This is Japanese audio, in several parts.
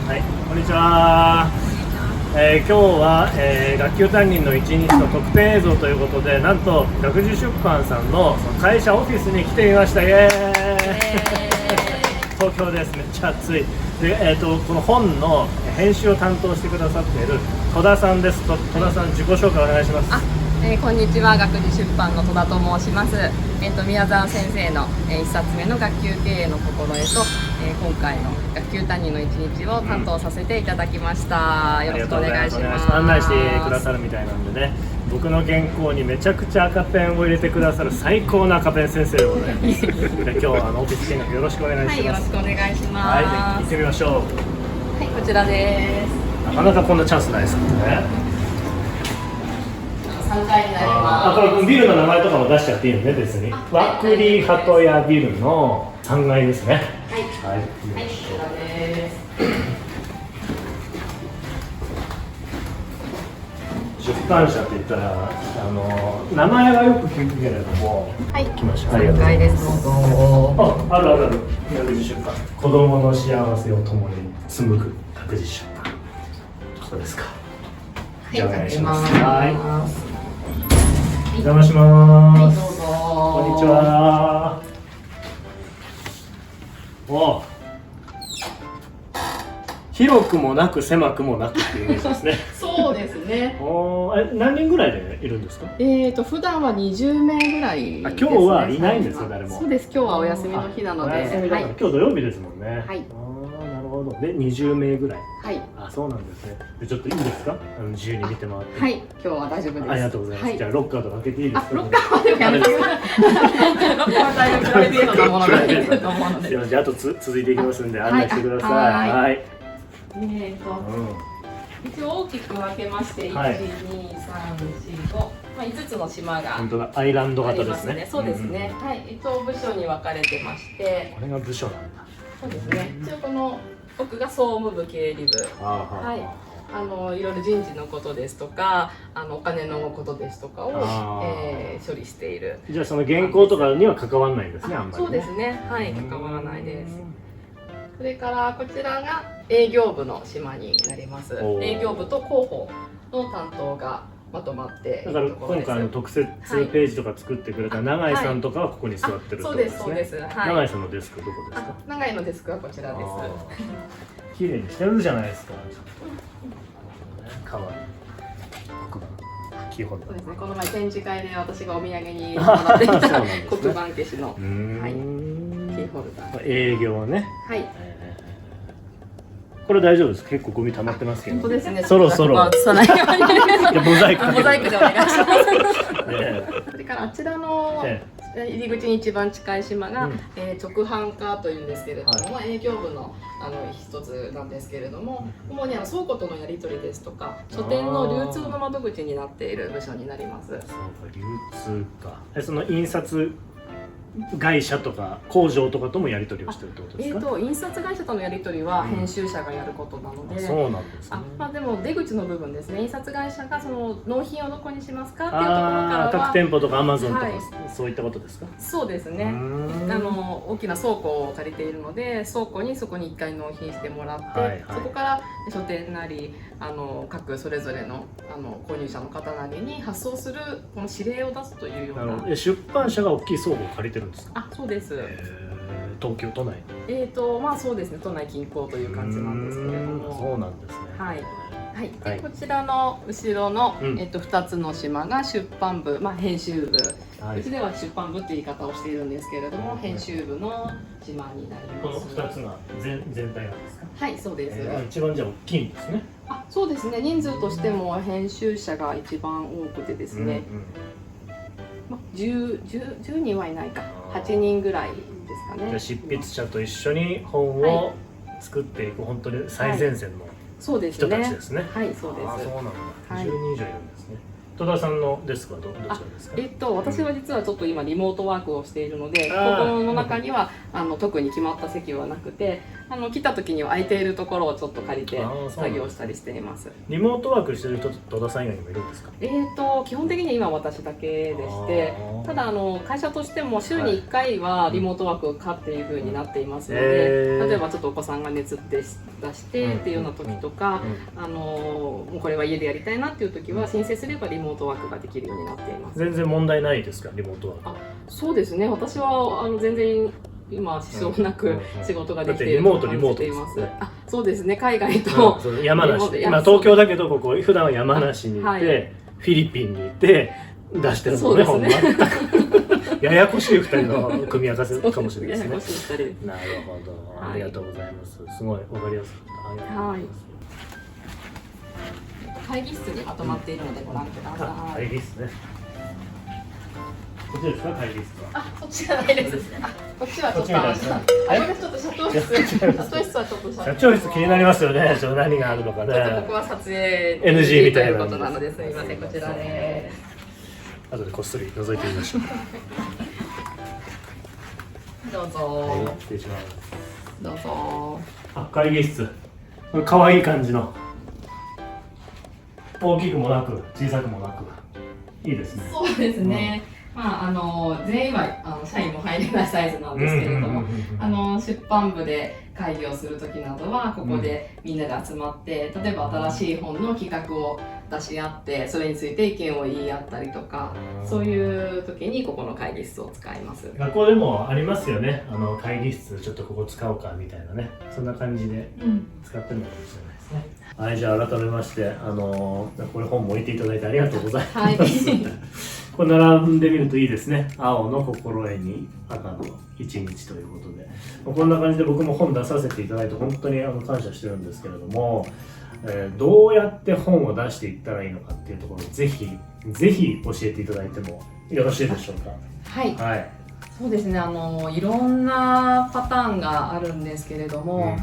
はい、こんにちは。今日は、学級担任の一日の特典映像ということで、なんと学術出版さんの会社オフィスに来てみました。イエーイ東京です。めっちゃ暑いで、この本の編集を担当してくださっている戸田さんです。戸田さん、自己紹介お願いします。こんにちは。学術出版の戸田と申します。宮沢先生の、1冊目の学級経営の心得と、今回の学級担任の一日を担当させていただきました。よろしくお願いします。案内してくださるみたいなんでね、僕の原稿にめちゃくちゃ赤ペンを入れてくださる最高な赤ペン先生でございます。で、今日はオフィス見学よろしくお願いします。はい、よろしくお願いします。はい、行ってみましょう。はい、こちらです。なかなかこんなチャンスないですからね。3階になります。これビルの名前とかも出しちゃっていいのね、別に。わくり鳩屋ビルの3階ですね。はい。はい。はい、こちらです。出版社って言ったら、名前はよく聞くけれども。はい。来ました。3階です。どうぞ。ある。学術出版。子供の幸せを共に紡ぐ学術出版。ここですか。じゃあお願いします。はい。お邪魔します。はい、どうぞ。こんにちは。お。広くもなく狭くもなくっていうイメージですね。そうですね。何人ぐらいでいるんですか？普段は20名ぐらいですね。今日はいないんですよ、誰も。そうです。今日はお休みの日なので。お休みだから、今日土曜日ですもんね。はい。なるほど。で、20名ぐらい。はい。そうなんですね。で、ちょっといいですか？自由に見て回って。はい。今日は大丈夫です。ありがとうございます。じゃあロッカーとか開けていいですか？ロッカーまでやめてください。ロッカーはだいぶプライベートなものがいると思うので。じゃあ、あと続いていきますんで、案内してください。はい。一応大きく分けまして、1、2、3、4、5、5つの島が。本当だ、アイランド型ですね。そうですね。はい、一応部署に分かれてまして。これが部署なんだ。そうですね。一応この奥が総務部経理部。はい。いろいろ人事のことですとか、お金のことですとかを、処理している。じゃあその原稿とかには関わらないんですね、あんまり。そうですね。はい、関わらないです。それからこちらが営業部の島になります。営業部と広報の担当がまとまってだから今回の特設ページとか作ってくれた永井さんとかはここに座ってるってことですね。そうです。永井さんのデスクどこですか？永井のデスクはこちらです。綺麗にしてるじゃないですか。かわいい。黒板キーホルダー。そうですね。この前展示会で私がお土産にもらっていた黒板消しのキーホルダー。営業ね。はい。これ大丈夫です。結構ゴミ溜まってますけど。本当ですね。そろそろ。モザイクでお願いします。それからあちらの入り口に一番近い島が直販課というんですけれども、営業部の一つなんですけれども、主に倉庫とのやり取りですとか、書店の流通の窓口になっている部署になります。そうか、流通か。その印刷会社とか工場とかともやり取りをしてるってことですか？印刷会社とのやり取りは編集者がやることなので、そうなんですね。でも出口の部分ですね。印刷会社がその納品をどこにしますかっていうところからは、各店舗とかアマゾンとかそういったことですか？そうですね。大きな倉庫を借りているので、そこに1回納品してもらって、そこから書店なり各それぞれの購入者の方なりに発送するこの指令を出すというような。出版社が大きい倉庫を借りてるんですか？そうです。東京都内。そうですね。都内近郊という感じなんですけれども。そうなんですね。はい。でこちらの後ろの2つの島が出版部、編集部。うちでは出版部っていう言い方をしているんですけれども、編集部の島になります。この2つが全体なんですか？はい、そうです。一番じゃあ大きいんですね。そうですね。人数としても編集者が一番多くてですね。10人はいないか、8人ぐらいですかね。じゃあ執筆者と一緒に本を作っていく本当に最前線の人たちですね。はい、そうです。そうなんだ。10人以上いるんですね。戸田さんのデスクはどちらですか？私は実はちょっと今リモートワークをしているので、ここの中には特に決まった席はなくて、来た時には空いているところをちょっと借りて作業したりしています。リモートワークしてる人と戸田さん以外にもいるんですか？基本的に今私だけでして、ただ会社としても週に1回はリモートワークかっていう風になっていますので、例えばちょっとお子さんが熱って出してっていうような時とか、もうこれは家でやりたいなっていう時は申請すればリモートワークができるようになっています。全然問題ないですか、リモートワーク？そうですね、私は全然今支障なく仕事ができていると感じています。そうですね、海外と、山梨、今東京だけどここ普段は山梨に行って、フィリピンに行って出してるもんね。ほんまややこしい2人の組み合わせかもしれないですね。なるほど、ありがとうございます。すごいわかりやすかった。はい。会議室にまとまっているのでご覧ください。会議室ね。こっちですか、会議室は？そっちじゃないです。こっちはちょっとちょっと社長室はちょっと社長室気になりますよね。何があるのかね。ここは撮影 NG みたいなことなので、すみません、こちらで。後でこっそり覗いてみましょう。どうぞ。失礼します。どうぞ。会議室。可愛い感じの。大きくもなく小さくもなくいいですね。そうですね。全員は社員も入れないサイズなんですけれども、出版部で会議をする時などはここでみんなで集まって、例えば新しい本の企画を出し合ってそれについて意見を言い合ったりとか、そういう時にここの会議室を使います。学校でもありますよね、会議室ちょっとここ使おうかみたいなね、そんな感じで使ってるのかもしれないですね。はい、じゃあ改めましてこれ本も置いていただいてありがとうございます。これ並んでみるといいですね。青の心得に赤の一日ということで、こんな感じで僕も本出させていただいて本当に感謝してるんですけれども、どうやって本を出していったらいいのかっていうところをぜひ教えていただいてもよろしいでしょうか。はい、はい、そうですね、いろんなパターンがあるんですけれども、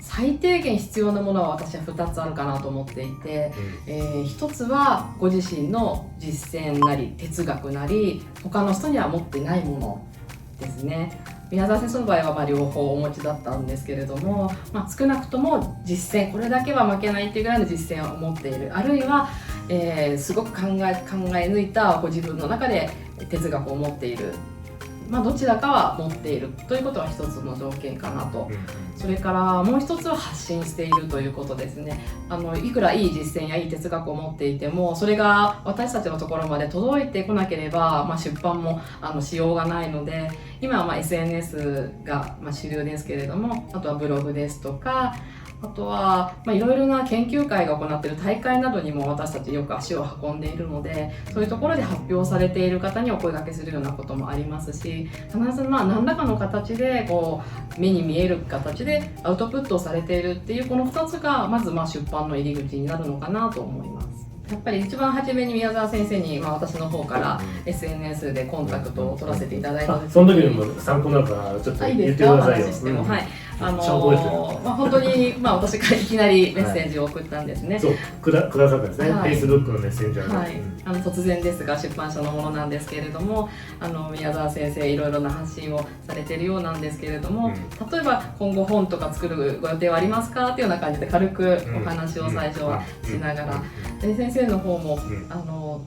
最低限必要なものは私は2つあるかなと思っていて、1つはご自身の実践なり哲学なり他の人には持ってないものですね。宮沢先生の場合は両方お持ちだったんですけれども、少なくとも実践、これだけは負けないっていうぐらいの実践を持っている、あるいは、すごく考え抜いたご自分の中で哲学を持っている、どちらかは持っているということは一つの条件かなと。それからもう一つは発信しているということですね。いくらいい実践やいい哲学を持っていてもそれが私たちのところまで届いてこなければ、出版もしようがないので、今はSNS が主流ですけれども、あとはブログですとか、あとはいろいろな研究会が行っている大会などにも私たちよく足を運んでいるので、そういうところで発表されている方にお声掛けするようなこともありますし、必ず何らかの形で目に見える形でアウトプットをされているっていうこの2つがまず出版の入り口になるのかなと思います。やっぱり一番初めに宮沢先生に、私の方から SNS でコンタクトを取らせていただいたんです。その時にも参考になるからちょっと言ってくださいよ。はい、本当に私がいきなりメッセージを送ったんですね。そうくださったんですね。Facebook のメッセンジャーで。はい、突然ですが出版社のものなんですけれども、宮沢先生いろいろな発信をされているようなんですけれども、例えば今後本とか作るご予定はありますかっていうような感じで軽くお話を最初はしながら、で先生の方も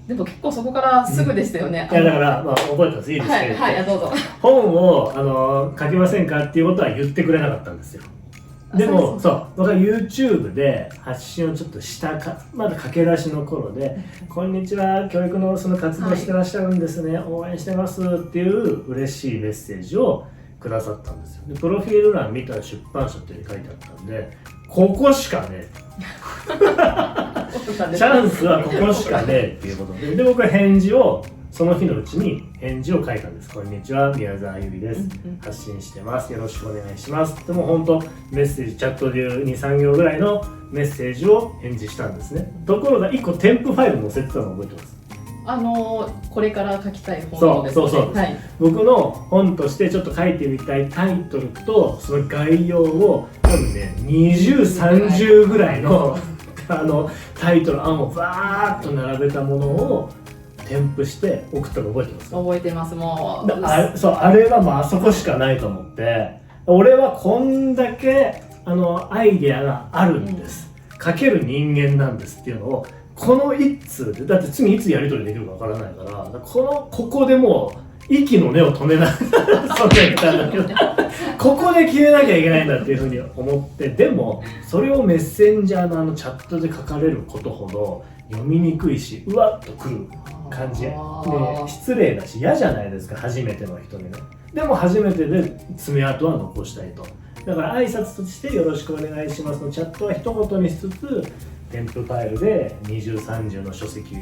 でも結構そこからすぐでしたよね。いやだから覚えてます。いいですけど、はいどうぞ。本を書きませんかっていうことは言ってくれなかったんですよ。でも僕は YouTube で発信をちょっとしたまだ駆け出しの頃で「こんにちは、教育のその活動してらっしゃるんですね、応援してます」っていう嬉しいメッセージをくださったんですよ。でプロフィール欄見たら出版社って書いてあったんで、ここしかねチャンスはここしかねえっていうことで、僕は返事をその日のうちに返事を書いたんです。こんにちは、宮沢ゆりです。発信してます。よろしくお願いします。でも本当メッセージチャットでいう2、3行ぐらいのメッセージを返事したんですね。ところが1個添付ファイル載せてたのを覚えてます。これから書きたい本ですね。そう、はい、僕の本としてちょっと書いてみたいタイトルとその概要を多分ね20、30ぐらいのタイトル案をバーッと並べたものを添付して送ったの覚えてますか？覚えてます。もうあれはあそこしかないと思って、俺はこんだけアイデアがあるんです、書ける人間なんですっていうのをこの一通で、だって次いつやり取りできるかわからないから、ここでもう息の根を止めながらそんな言ったんだけどここで決めなきゃいけないんだっていうふうに思って、でもそれをメッセンジャーのチャットで書かれることほど読みにくいし、うわっとくる感じで、失礼だし嫌じゃないですか、初めての人にね。でも初めてで爪痕は残したいと。だから挨拶としてよろしくお願いしますのチャットは一言にしつつ、添付ファイルで20、30の書籍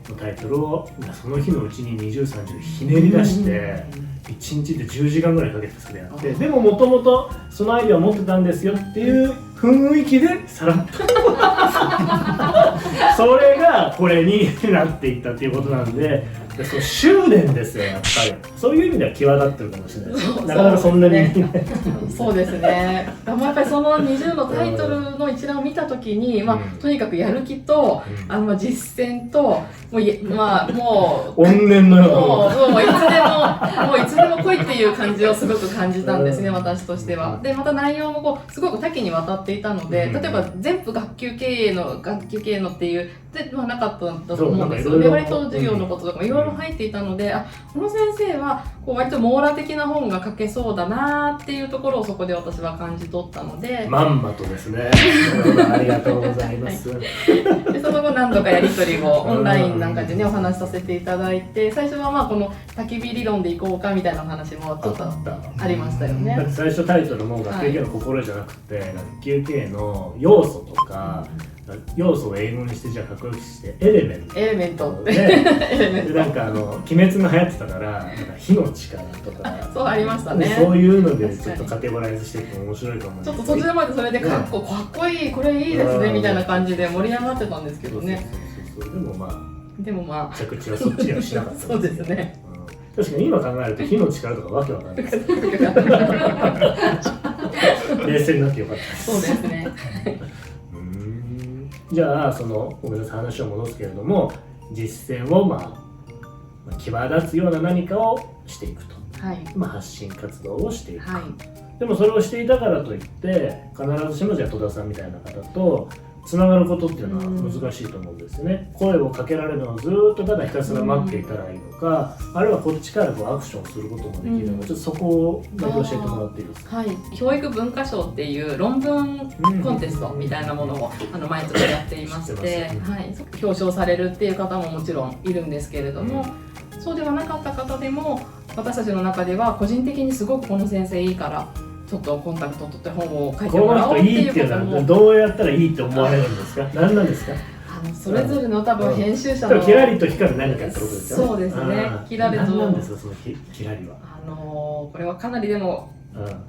のタイトルをその日のうちに20、30ひねり出して1日で10時間ぐらいかけてそれやって、でももともとそのアイデアを持ってたんですよっていう雰囲気でさらっとそれがこれになっていったっていうことなんで、その執念ですよ、やっぱり。そういう意味では際立ってるかもしれないです。なかなかそんなにそうですね。やっぱりその20のタイトルの一覧を見たときに、とにかくやる気と、実践と、もう怨念のようなもういつでも来いっていう感じをすごく感じたんですね、私としては。でまた内容もすごく多岐にわたっていたので、例えば全部学級経営のっていうでなかったんだと思うんですよね。割と授業のこととかもいろいろ入っていたので、この先生は割と網羅的な本が書けそうだなっていうところをそこで私は感じ取ったので、まんまとですね。ありがとうございます。でその後何度かやり取りをオンラインなんかでねお話しさせていただいて、最初はこの焚き火理論でいこうかみたいな話もちょっとありましたよね。だって最初タイトルも学級経営の心じゃなくて、学級経営の要素とか、要素を英語にしてじゃあかっこよくしてエレメントってでなんか鬼滅が流行ってたからなんか火の力とかそうありましたね。そういうのでちょっとカテゴライズしていくと面白いかも。ちょっと途中までそれでかっこいい、これいいですねみたいな感じで盛り上がってたんですけどね。でも着地はそっちにはしなかった。そうですね。確かに今考えると火の力とかわけわかんないです。冷静になってよかったです。そうですね。じゃあごめんなさい、話を戻すけれども、実践を際立つような何かをしていくと、発信活動をしていく、でもそれをしていたからといって必ずしもじゃあ戸田さんみたいな方とつながることっていうのは難しいと思うんですね。声をかけられるのをずっとただひたすら待っていたらいいのか、あるいはこっちからアクションすることもできるのか、ちょっとそこを教えてもらっていいですか。教育文化賞っていう論文コンテストみたいなものを毎年やっていまして、表彰されるっていう方ももちろんいるんですけれども、そうではなかった方でも私たちの中では個人的にすごくこの先生いいからちょっとコンタクト取って本を書いてもらおうっていうことも。どうやったらいいって思われるんですか。何なんですか。それぞれの多分編集者のキラリと光る何かってことですよね。そうですね。キラリと。何なんですかそのキラリは。これはかなりでも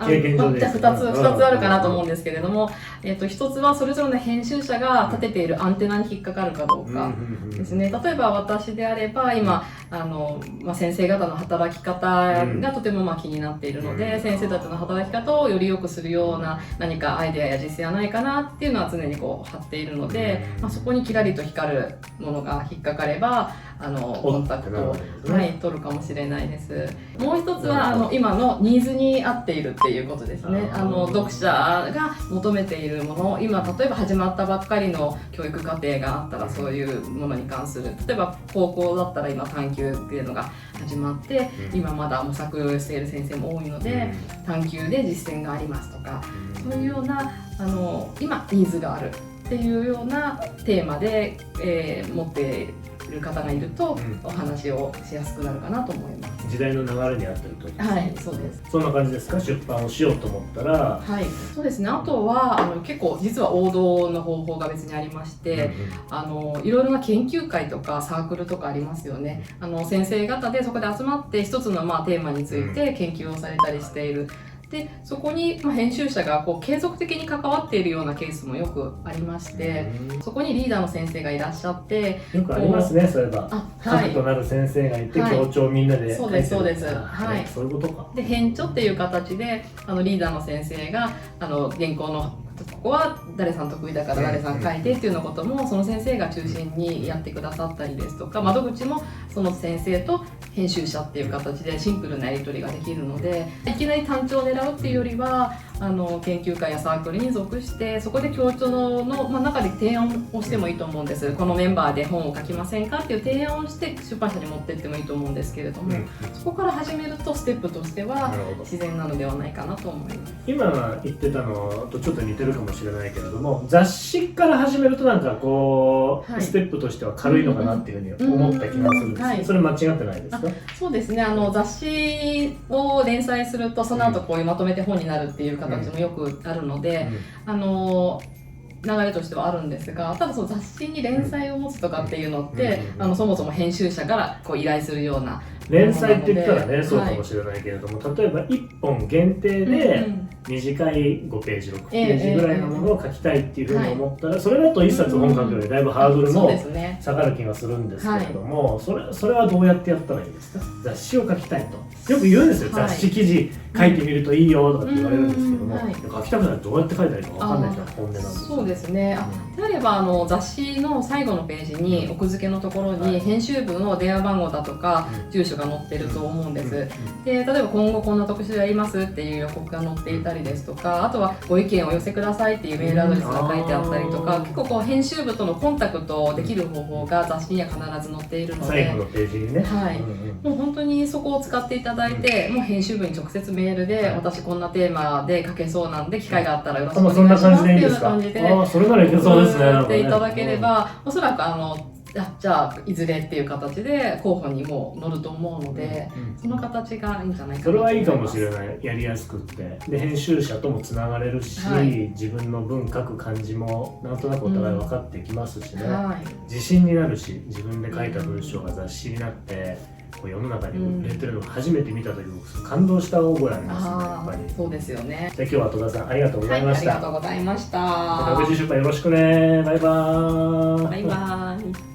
経験上で2つあるかなと思うんですけれども、1つはそれぞれの編集者が立てているアンテナに引っかかるかどうかですね。例えば私であれば今先生方の働き方がとても気になっているので、先生たちの働き方をより良くするような何かアイデアや実践はないかなっていうのは常に張っているので、そこにキラリと光るものが引っかかればコンタクトを取るかもしれないです。もう一つは今のニーズに合っているっていうことですね。読者が求めているもの、今例えば始まったばっかりの教育課程があったらそういうものに関する、例えば高校だったら今探究っていうのが始まって、今まだ模索している先生も多いので、探究で実践がありますとか、そういうような今ニーズがあるっていうようなテーマで、持っている方がいると、お話をしやすくなるかなと思います。時代の流れに合ってると。そうです。そんな感じですか。出版をしようと思ったら。そうですね。あとは結構実は王道の方法が別にありまして、いろいろな研究会とかサークルとかありますよね。先生方でそこで集まって一つのテーマについて研究をされたりしている。でそこに編集者が継続的に関わっているようなケースもよくありまして、そこにリーダーの先生がいらっしゃって、よくありますね。そういえば核となる先生がいて、協調みんなで書いてる。そうです。そういうことか。で編著っていう形でリーダーの先生が原稿のここは誰さん得意だから誰さん書いてっていうようなこともその先生が中心にやってくださったりですとか、窓口もその先生と編集者っていう形でシンプルなやり取りができるので、いきなり単調を狙うっていうよりは研究会やサークルに属してそこで協調の、中で提案をしてもいいと思うんです。このメンバーで本を書きませんかっていう提案をして出版社に持ってってもいいと思うんですけれども、そこから始めるとステップとしては自然なのではないかなと思います。今言ってたのとちょっと似てるかもしれないけれども、雑誌から始めるとなんかこう、ステップとしては軽いのかなっていうふうに思った気がするんですけど、それ間違ってないですか？そうですね、雑誌を連載するとその後こういうまとめて本になるっていう形もよくあるので、流れとしてはあるんですが、ただその雑誌に連載を持つとかっていうのって、そもそも編集者からこう依頼するような連載って言ったらね、そうかもしれないけれども、例えば1本限定で短い5ページ6ページぐらいのものを書きたいっていうふうに思ったら、それだと1冊本書くよりだいぶハードルも下がる気がするんですけれども、それはどうやってやったらいいですか？雑誌を書きたいとよく言うんですよ。雑誌記事書いてみるといいよとかって言われるんですけども、書きたくないとどうやって書いたらいいか分かんない人が本音なんです。そうですね。であれば雑誌の最後のページに奥付けのところに編集部の電話番号だとか住所が載ってると思うんです。で例えば今後こんな特集やりますっていう予告が載っていたりですとか、あとはご意見をお寄せくださいっていうメールアドレスが書いてあったりとか、結構こう編集部とのコンタクトできる方法が雑誌には必ず載っているので、最後のページにね、もう本当にそこを使っていただいて、もう編集部に直接メールで、私こんなテーマで書けそうなんで機会があったらよろしくお願いしますっていうような感じでそれならいけそうですね。やっていただければ、おそらくじゃあいずれっていう形で候補にも載ると思うので、その形がいいんじゃないかなと思います。それはいいかもしれない。やりやすくってで編集者ともつながれるし、自分の文書く感じもなんとなくお互い分かってきますしね、自信になるし、自分で書いた文章が雑誌になってこう世の中に売れてるのを初めて見た時僕感動した覚えありますね。やっぱりそうですよね。じゃあ今日は戸田さんありがとうございました。ありがとうございました。学習出版よろしくね。バイバーイ。バイバーイ。